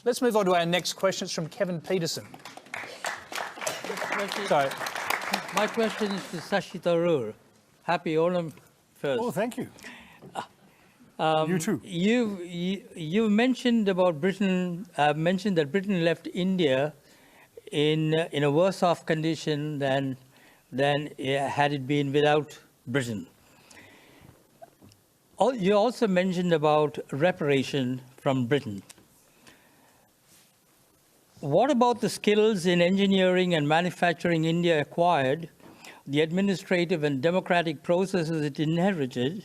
Let's move on to our next question. It's from Kevin Peterson. Sorry. My question is to Shashi Tharoor. Happy Onam first. Oh, thank you. You too. You mentioned about Britain, mentioned that Britain left India in a worse off condition than had it been without Britain. You also mentioned about reparation from Britain. What about the skills in engineering and manufacturing India acquired, the administrative and democratic processes it inherited,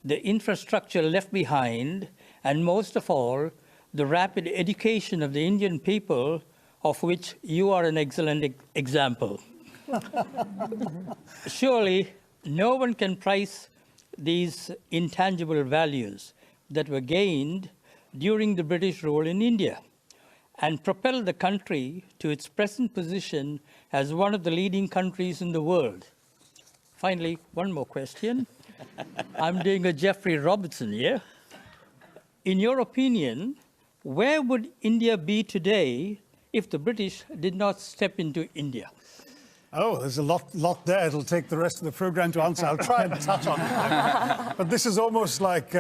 the infrastructure left behind, and most of all, the rapid education of the Indian people, of which you are an excellent example? Surely, no one can price these intangible values that were gained during the British rule in India and propel the country to its present position as one of the leading countries in the world. Finally, one more question. I'm doing a Jeffrey Robertson here. In your opinion, where would India be today if the British did not step into India? Oh, there's a lot there. It'll take the rest of the program to answer. I'll try and touch on it. But this is almost like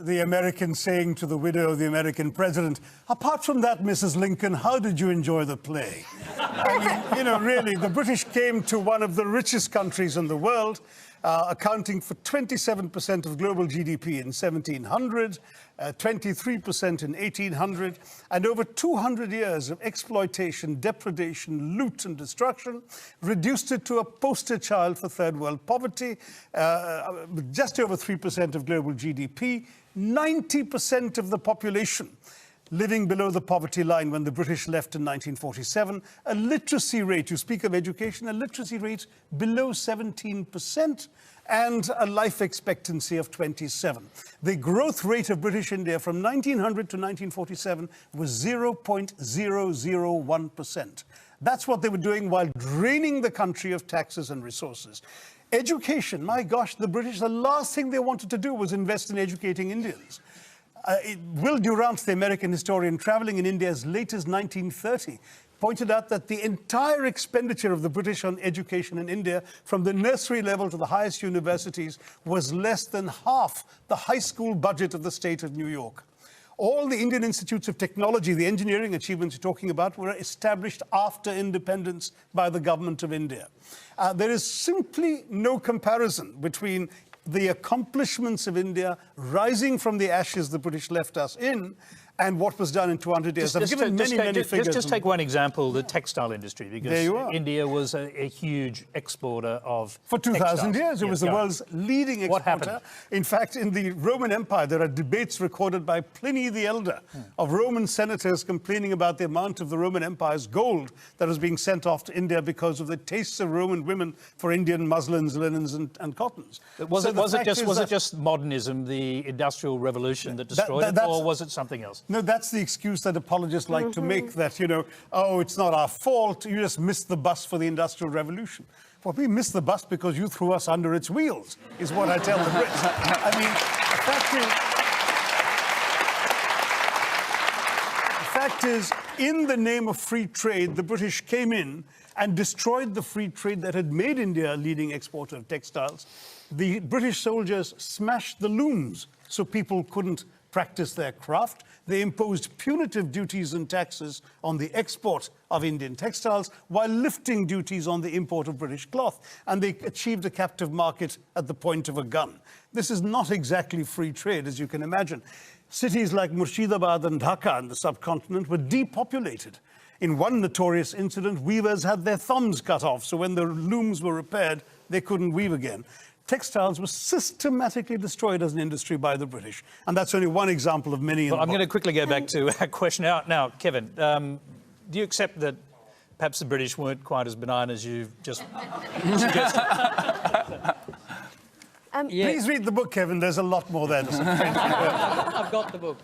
the American saying to the widow of the American president, apart from that, Mrs. Lincoln, how did you enjoy the play? I mean, you know, really, the British came to one of the richest countries in the world, accounting for 27% of global GDP in 1700, 23% in 1800, and over 200 years of exploitation, depredation, loot and destruction, reduced it to a poster child for third world poverty, just over 3% of global GDP, 90% of the population living below the poverty line when the British left in 1947, a literacy rate, you speak of education, a literacy rate below 17%, and a life expectancy of 27. The growth rate of British India from 1900 to 1947 was 0.001%. That's what they were doing while draining the country of taxes and resources. Education, my gosh, the British, the last thing they wanted to do was invest in educating Indians. Will Durant, the American historian traveling in India as late as 1930, pointed out that the entire expenditure of the British on education in India, from the nursery level to the highest universities, was less than half the high school budget of the state of New York. All the Indian institutes of technology, the engineering achievements you're talking about, were established after independence by the government of India. There is simply no comparison between the accomplishments of India rising from the ashes the British left us in and what was done in 200 years. I've given many figures. Just take one example, the textile industry, because India was a huge exporter of For 2,000 years, it was the world's leading exporter. What happened? In fact, in the Roman Empire, there are debates recorded by Pliny the Elder of Roman senators complaining about the amount of the Roman Empire's gold that was being sent off to India because of the tastes of Roman women for Indian muslins, linens, and cottons. Was it just modernism, the Industrial Revolution that destroyed it, or was it something else? No, that's the excuse that apologists like to make, that, you know, oh, it's not our fault, you just missed the bus for the Industrial Revolution. Well, we missed the bus because you threw us under its wheels, is what I tell the Brits. I mean, the fact is, in the name of free trade, the British came in and destroyed the free trade that had made India a leading exporter of textiles. The British soldiers smashed the looms so people couldn't practice their craft. They imposed punitive duties and taxes on the export of Indian textiles while lifting duties on the import of British cloth. And they achieved a captive market at the point of a gun. This is not exactly free trade, as you can imagine. Cities like Murshidabad and Dhaka in the subcontinent were depopulated. In one notorious incident, weavers had their thumbs cut off, so when the looms were repaired, they couldn't weave again. Textiles were systematically destroyed as an industry by the British. And that's only one example of many. Well, I'm going to quickly go back to our question. Now, Kevin, do you accept that perhaps the British weren't quite as benign as you've just suggested? Please read the book, Kevin. There's a lot more there. I've got the book.